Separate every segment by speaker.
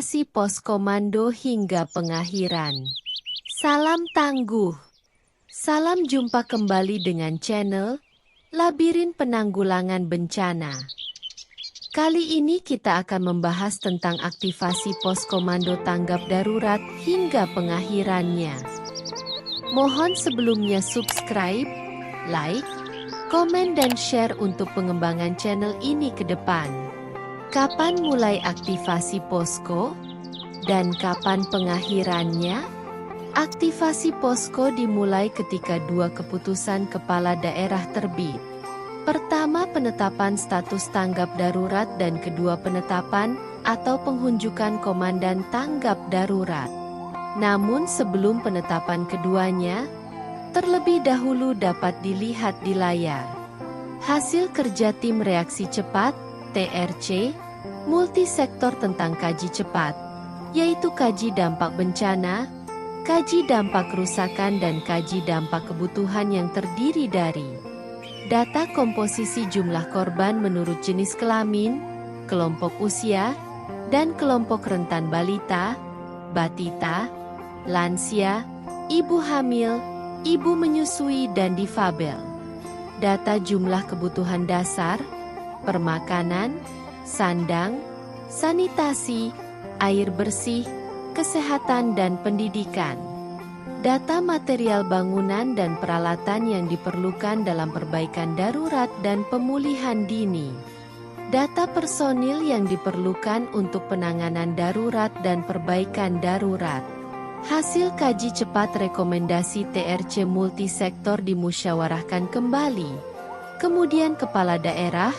Speaker 1: aktivasi pos komando hingga pengakhiran. Salam tangguh. Salam jumpa kembali dengan channel Labirin Penanggulangan Bencana. Kali ini kita akan membahas tentang aktivasi pos komando tanggap darurat hingga pengakhirannya. Mohon sebelumnya subscribe, like, komen dan share untuk pengembangan channel ini ke depan. Kapan mulai aktivasi posko? Dan kapan pengakhirannya? Aktivasi posko dimulai ketika dua keputusan kepala daerah terbit. Pertama, penetapan status tanggap darurat, dan kedua, penetapan atau penghunjukan komandan tanggap darurat. Namun sebelum penetapan keduanya, terlebih dahulu dapat dilihat di layar hasil kerja Tim Reaksi Cepat (TRC) multisektor tentang kaji cepat, yaitu kaji dampak bencana, kaji dampak kerusakan, dan kaji dampak kebutuhan yang terdiri dari data komposisi jumlah korban menurut jenis kelamin, kelompok usia, dan kelompok rentan balita, batita, lansia, ibu hamil, ibu menyusui, dan difabel. Data jumlah kebutuhan dasar, permakanan, sandang, sanitasi, air bersih, kesehatan, dan pendidikan. Data material bangunan dan peralatan yang diperlukan dalam perbaikan darurat dan pemulihan dini. Data personil yang diperlukan untuk penanganan darurat dan perbaikan darurat. Hasil kaji cepat rekomendasi TRC multisektor dimusyawarahkan kembali. Kemudian kepala daerah,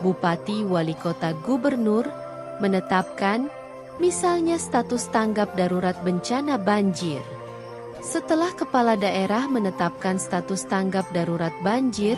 Speaker 1: bupati, wali kota, gubernur menetapkan misalnya status tanggap darurat bencana banjir. Setelah kepala daerah menetapkan status tanggap darurat banjir,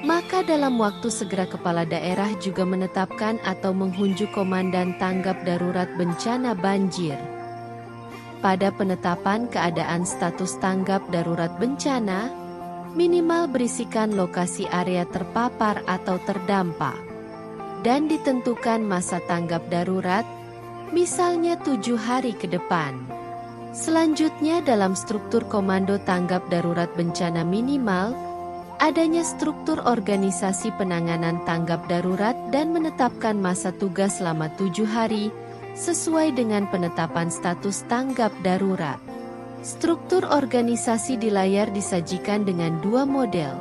Speaker 1: maka dalam waktu segera kepala daerah juga menetapkan atau menghunjuk komandan tanggap darurat bencana banjir. Pada penetapan keadaan status tanggap darurat bencana, minimal berisikan lokasi area terpapar atau terdampak, dan ditentukan masa tanggap darurat, misalnya 7 hari ke depan. Selanjutnya dalam struktur komando tanggap darurat bencana minimal, adanya struktur organisasi penanganan tanggap darurat dan menetapkan masa tugas selama 7 hari, sesuai dengan penetapan status tanggap darurat. Struktur organisasi di layar disajikan dengan dua model.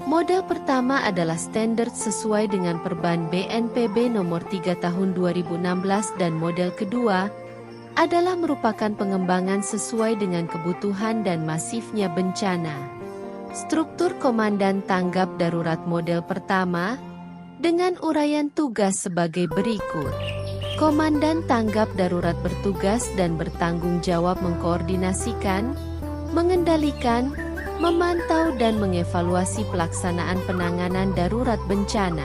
Speaker 1: Model pertama adalah standar sesuai dengan Perban BNPB nomor 3 tahun 2016 dan model kedua adalah merupakan pengembangan sesuai dengan kebutuhan dan masifnya bencana. Struktur komandan tanggap darurat model pertama dengan uraian tugas sebagai berikut. Komandan tanggap darurat bertugas dan bertanggung jawab mengkoordinasikan, mengendalikan, memantau dan mengevaluasi pelaksanaan penanganan darurat bencana.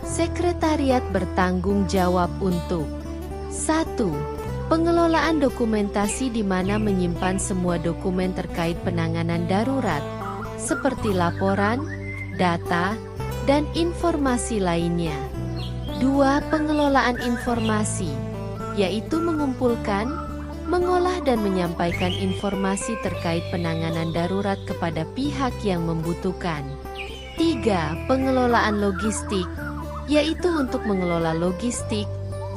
Speaker 1: Sekretariat bertanggung jawab untuk 1. Pengelolaan dokumentasi di mana menyimpan semua dokumen terkait penanganan darurat, seperti laporan, data, dan informasi lainnya. 2. Pengelolaan informasi, yaitu mengumpulkan, mengolah dan menyampaikan informasi terkait penanganan darurat kepada pihak yang membutuhkan. 3. Pengelolaan logistik, yaitu untuk mengelola logistik,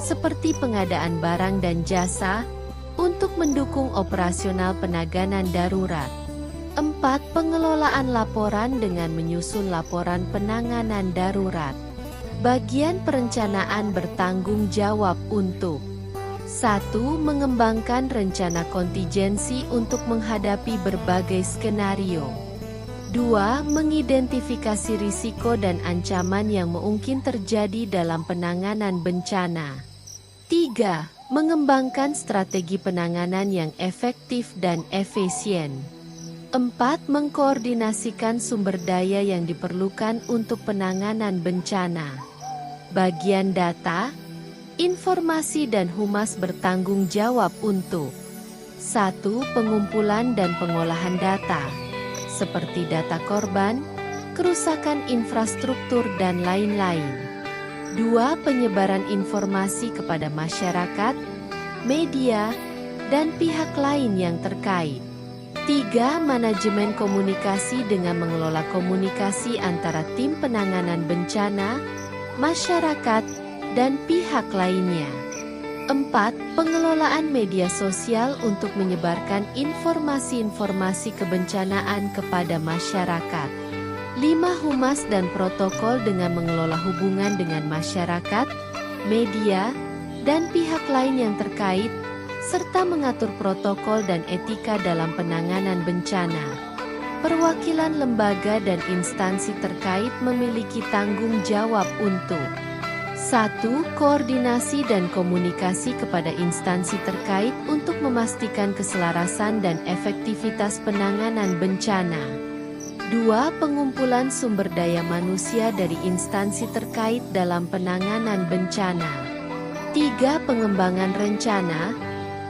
Speaker 1: seperti pengadaan barang dan jasa, untuk mendukung operasional penanganan darurat. 4. Pengelolaan laporan dengan menyusun laporan penanganan darurat. Bagian perencanaan bertanggung jawab untuk 1. Mengembangkan rencana kontingensi untuk menghadapi berbagai skenario. 2. Mengidentifikasi risiko dan ancaman yang mungkin terjadi dalam penanganan bencana. 3. Mengembangkan strategi penanganan yang efektif dan efisien. 4. Mengkoordinasikan sumber daya yang diperlukan untuk penanganan bencana. Bagian data, informasi dan humas bertanggung jawab untuk 1. Pengumpulan dan pengolahan data, seperti data korban, kerusakan infrastruktur dan lain-lain. 2. Penyebaran informasi kepada masyarakat, media, dan pihak lain yang terkait. 3. Manajemen komunikasi dengan mengelola komunikasi antara tim penanganan bencana, masyarakat, dan pihak lainnya. 4. Pengelolaan media sosial untuk menyebarkan informasi-informasi kebencanaan kepada masyarakat. 5. Humas dan protokol dengan mengelola hubungan dengan masyarakat, media, dan pihak lain yang terkait, serta mengatur protokol dan etika dalam penanganan bencana. Perwakilan lembaga dan instansi terkait memiliki tanggung jawab untuk 1. Koordinasi dan komunikasi kepada instansi terkait untuk memastikan keselarasan dan efektivitas penanganan bencana. 2. Pengumpulan sumber daya manusia dari instansi terkait dalam penanganan bencana. 3. Pengembangan rencana,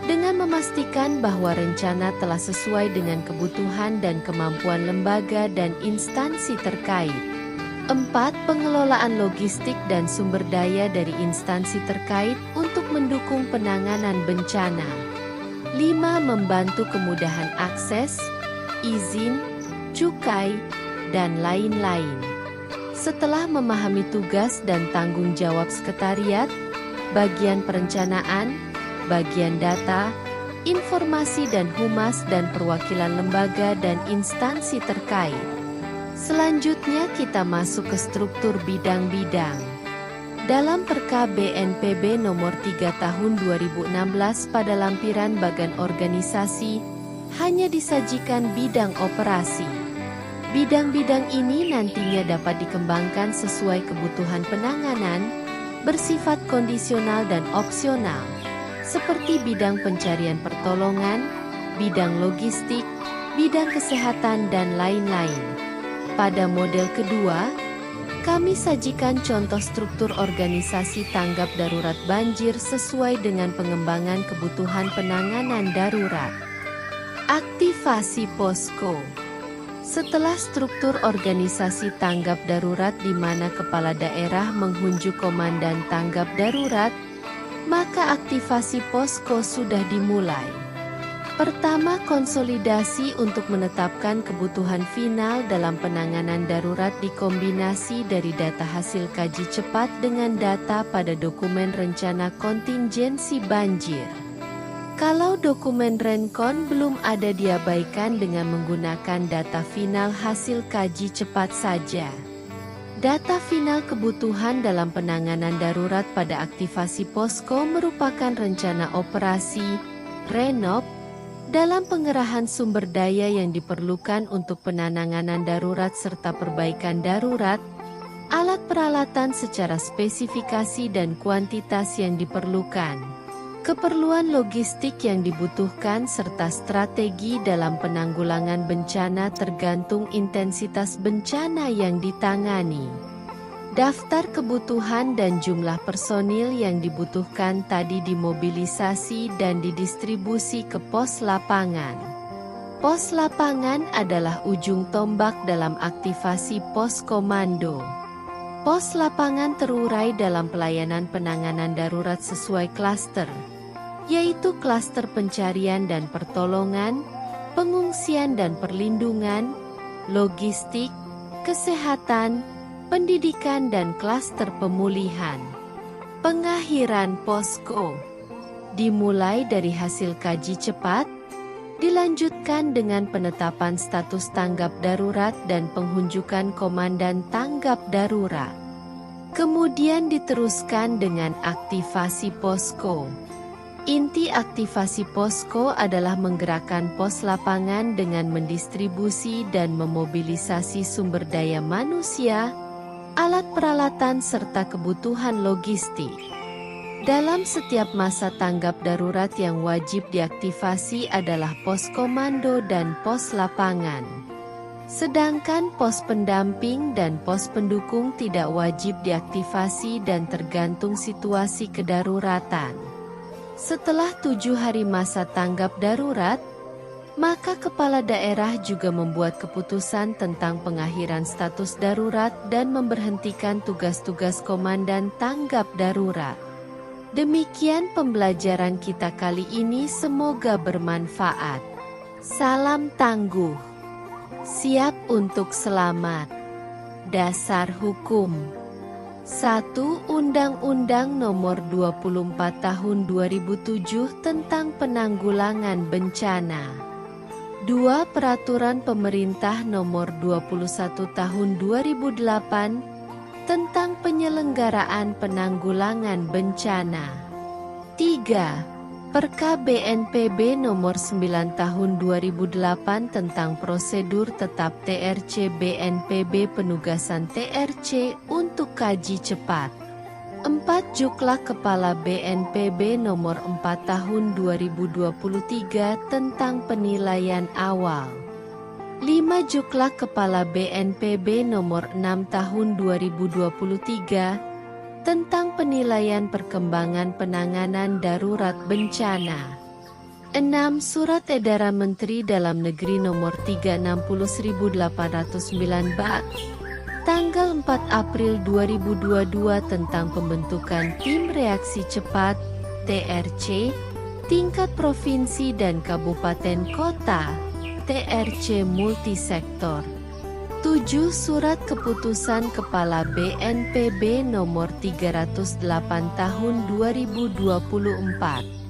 Speaker 1: dengan memastikan bahwa rencana telah sesuai dengan kebutuhan dan kemampuan lembaga dan instansi terkait. 4. Pengelolaan logistik dan sumber daya dari instansi terkait untuk mendukung penanganan bencana. 5. Membantu kemudahan akses, izin, cukai, dan lain-lain. Setelah memahami tugas dan tanggung jawab sekretariat, bagian perencanaan, bagian data, informasi dan humas dan perwakilan lembaga dan instansi terkait. Selanjutnya kita masuk ke struktur bidang-bidang. Dalam Perka BNPB nomor 3 tahun 2016 pada lampiran bagan organisasi, hanya disajikan bidang operasi. Bidang-bidang ini nantinya dapat dikembangkan sesuai kebutuhan penanganan, bersifat kondisional dan opsional, seperti bidang pencarian pertolongan, bidang logistik, bidang kesehatan dan lain-lain. Pada model kedua, kami sajikan contoh struktur organisasi tanggap darurat banjir sesuai dengan pengembangan kebutuhan penanganan darurat. Aktivasi posko. Setelah struktur organisasi tanggap darurat di mana kepala daerah menghunjuk komandan tanggap darurat, maka aktivasi posko sudah dimulai. Pertama, konsolidasi untuk menetapkan kebutuhan final dalam penanganan darurat dikombinasi dari data hasil kaji cepat dengan data pada dokumen rencana kontingensi banjir. Kalau dokumen renkon belum ada, diabaikan dengan menggunakan data final hasil kaji cepat saja. Data final kebutuhan dalam penanganan darurat pada aktivasi posko merupakan rencana operasi, renov, dalam pengerahan sumber daya yang diperlukan untuk penanganan darurat serta perbaikan darurat, alat peralatan secara spesifikasi dan kuantitas yang diperlukan, keperluan logistik yang dibutuhkan serta strategi dalam penanggulangan bencana tergantung intensitas bencana yang ditangani. Daftar kebutuhan dan jumlah personil yang dibutuhkan tadi dimobilisasi dan didistribusi ke pos lapangan. Pos lapangan adalah ujung tombak dalam aktivasi pos komando. Pos lapangan terurai dalam pelayanan penanganan darurat sesuai klaster, yaitu klaster pencarian dan pertolongan, pengungsian dan perlindungan, logistik, kesehatan, pendidikan dan klaster pemulihan. Pengakhiran posko dimulai dari hasil kaji cepat, dilanjutkan dengan penetapan status tanggap darurat dan penghunjukan komandan tanggap darurat. Kemudian diteruskan dengan aktivasi posko. Inti aktivasi posko adalah menggerakkan pos lapangan dengan mendistribusi dan memobilisasi sumber daya manusia, alat peralatan serta kebutuhan logistik. Dalam setiap masa tanggap darurat yang wajib diaktifasi adalah pos komando dan pos lapangan. Sedangkan pos pendamping dan pos pendukung tidak wajib diaktifasi dan tergantung situasi kedaruratan. Setelah 7 hari masa tanggap darurat, maka kepala daerah juga membuat keputusan tentang pengakhiran status darurat dan memberhentikan tugas-tugas komandan tanggap darurat. Demikian pembelajaran kita kali ini, semoga bermanfaat. Salam tangguh. Siap untuk selamat. Dasar Hukum 1. Undang-Undang Nomor 24 Tahun 2007 tentang Penanggulangan Bencana. 2. Peraturan Pemerintah Nomor 21 Tahun 2008 tentang penyelenggaraan penanggulangan bencana. 3. Perka BNPB Nomor 9 Tahun 2008 tentang prosedur tetap TRC BNPB penugasan TRC untuk kaji cepat. 4. Juklah Kepala BNPB Nomor 4 Tahun 2023 tentang penilaian awal. 5. Juklah Kepala BNPB Nomor 6 Tahun 2023 tentang penilaian perkembangan penanganan darurat bencana. 6. Surat Edaran Menteri Dalam Negeri Nomor 360.809/BAK tanggal 4 April 2022 tentang pembentukan Tim Reaksi Cepat (TRC) tingkat provinsi dan kabupaten kota (TRC multisektor). 7. Surat Keputusan Kepala BNPB Nomor 308 Tahun 2024